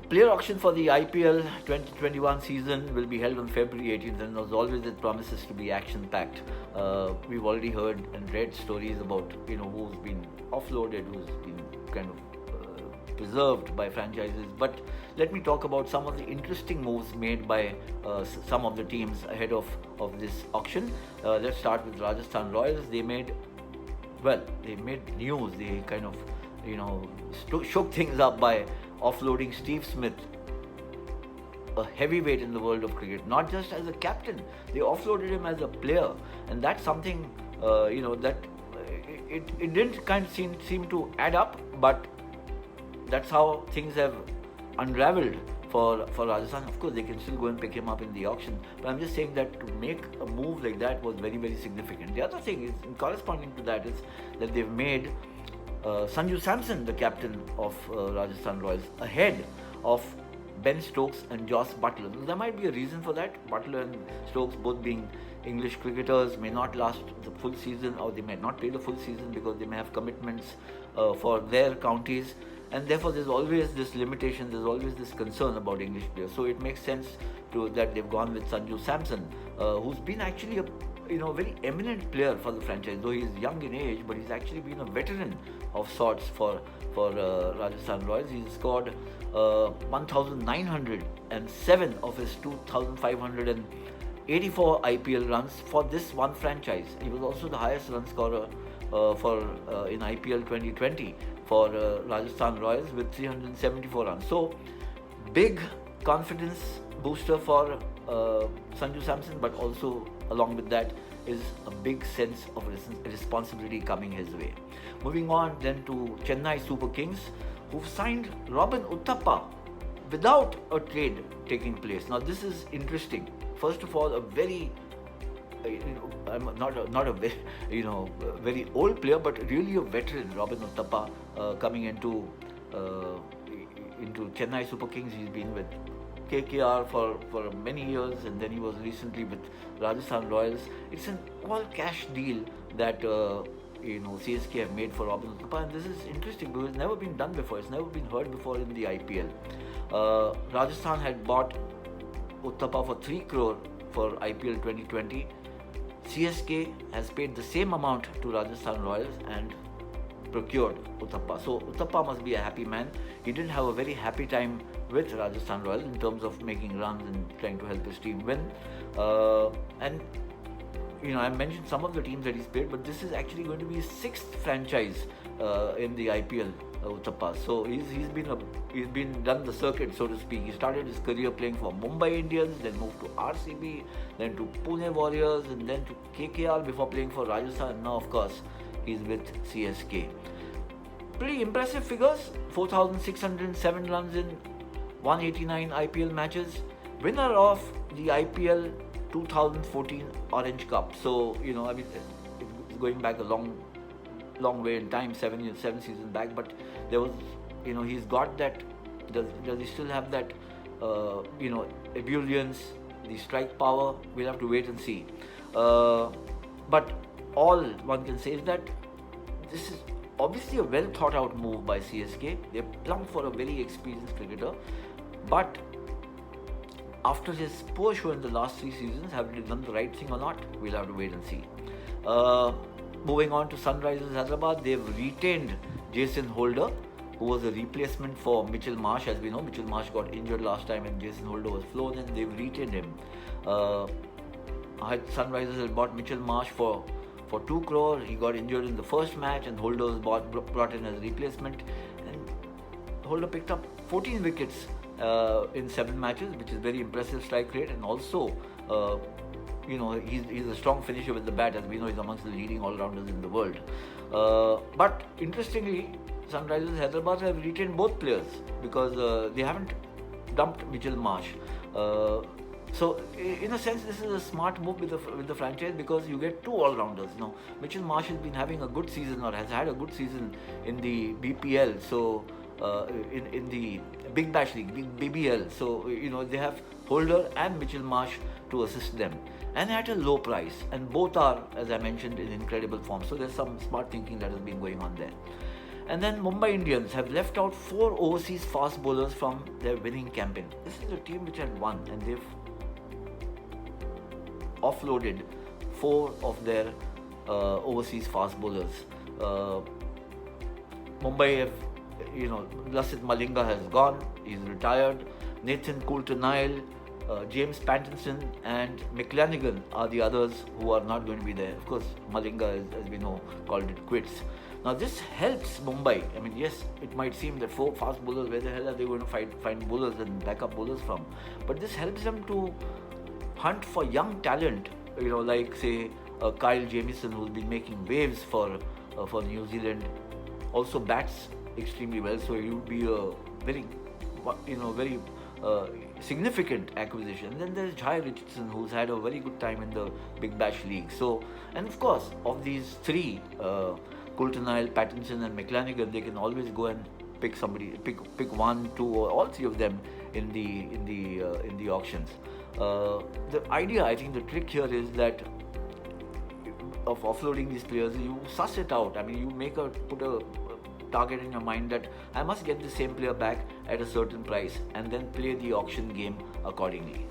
Player auction for the IPL 2021 season will be held on February 18th, and as always, it promises to be action-packed. We've already heard and read stories about who's been offloaded, who's been kind of preserved by franchises. But let me talk about some of the interesting moves made by some of the teams ahead of this auction. Let's start with Rajasthan Royals. They made news. They kind of shook things up by offloading Steve Smith, a heavyweight in the world of cricket, not just as a captain. They offloaded him as a player, and that's something that it didn't kind of seem to add up, but that's how things have unraveled for Rajasthan. Of course, they can still go and pick him up in the auction, but I'm just saying that to make a move like that was very, very significant. The other thing is, corresponding to that, is that they've made Sanju Samson the captain of Rajasthan Royals ahead of Ben Stokes and Joss Butler. There might be a reason for that. Butler and Stokes, both being English cricketers, may not last the full season, or they may not play the full season because they may have commitments for their counties, and therefore there's always this limitation, there's always this concern about English players. So it makes sense that they've gone with Sanju Samson, who's been actually a very eminent player for the franchise. Though he's young in age, but he's actually been a veteran of sorts for Rajasthan Royals. He's scored 1,907 of his 2,584 IPL runs for this one franchise. He was also the highest run scorer in IPL 2020 for Rajasthan Royals with 374 runs. So big confidence booster for Sanju Samson, but also along with that is a big sense of responsibility coming his way. Moving on then to Chennai Super Kings, who've signed Robin Uthappa without a trade taking place. Now this is interesting. First of all, a very I'm not a very very old player, but really a veteran, Robin Uthappa, coming into Chennai Super Kings. He's been with KKR for many years, and then he was recently with Rajasthan Royals. It's an all-cash deal that CSK have made for Robin Uthappa, and this is interesting because it's never been done before. It's never been heard before in the IPL. Rajasthan had bought Uthappa for 3 crore for IPL 2020. CSK has paid the same amount to Rajasthan Royals and procured Uthappa. So Uthappa must be a happy man. He didn't have a very happy time with Rajasthan Royals in terms of making runs and trying to help his team win. And I mentioned some of the teams that he's played, but this is actually going to be his 6th franchise in the IPL. Uthappa. So he's been done the circuit, so to speak. He started his career playing for Mumbai Indians, then moved to RCB, then to Pune Warriors, and then to KKR before playing for Rajasthan. And now, of course, he's with CSK. Pretty impressive figures: 4,607 runs in 189 IPL matches. Winner of the IPL 2014 Orange Cup. So it's going back a long way in time, 7 seasons back, but there was, he's got that. Does he still have that, ebullience, the strike power? We'll have to wait and see. But all one can say is that this is obviously a well thought out move by CSK. They plumped for a very experienced cricketer, but after his poor show in the last 3 seasons, have they done the right thing or not? We'll have to wait and see. Moving on to Sunrisers Hyderabad, they've retained Jason Holder, who was a replacement for Mitchell Marsh. As we know, Mitchell Marsh got injured last time and Jason Holder was flown in. They've retained him. Sunrisers had bought Mitchell Marsh for 2 crore. He got injured in the first match, and Holder was brought in as a replacement. And Holder picked up 14 wickets in 7 matches, which is very impressive strike rate, and also he's a strong finisher with the bat. As we know, he's amongst the leading all-rounders in the world. But interestingly, Sunrisers Hyderabad have retained both players because they haven't dumped Mitchell Marsh. So in a sense, this is a smart move with the franchise because you get 2 all-rounders. Mitchell Marsh has been having a good season, or has had a good season in the BPL. So in the Big Bash League, BBL. So they have Holder and Mitchell Marsh to assist them, and at a low price. And both are, as I mentioned, in incredible form. So there's some smart thinking that has been going on there. And then Mumbai Indians have left out 4 overseas fast bowlers from their winning campaign. This is a team which had won, and they've offloaded 4 of their overseas fast bowlers. Uh, Mumbai have, Lasith Malinga has gone, he's retired. Nathan Coulter-Nile, James Pattinson, and McLanigan are the others who are not going to be there. Of course, Malinga, as we know, called it quits. Now, this helps Mumbai. I mean, yes, it might seem that 4 fast bowlers, where the hell are they going to find bowlers and backup bowlers from? But this helps them to hunt for young talent, like say Kyle Jamieson, who's been making waves for New Zealand, also bats extremely well. So he would be a very significant acquisition. And then there's Jai Richardson, who's had a very good time in the Big Bash League. So, and of course, of these 3, Coulter-Nile, Pattinson, and McLanigan, they can always go and pick 1, 2, or all 3 of them in the auctions. The idea, I think, the trick here is that of offloading these players, you suss it out. I mean, you put a target in your mind that I must get the same player back at a certain price, and then play the auction game accordingly.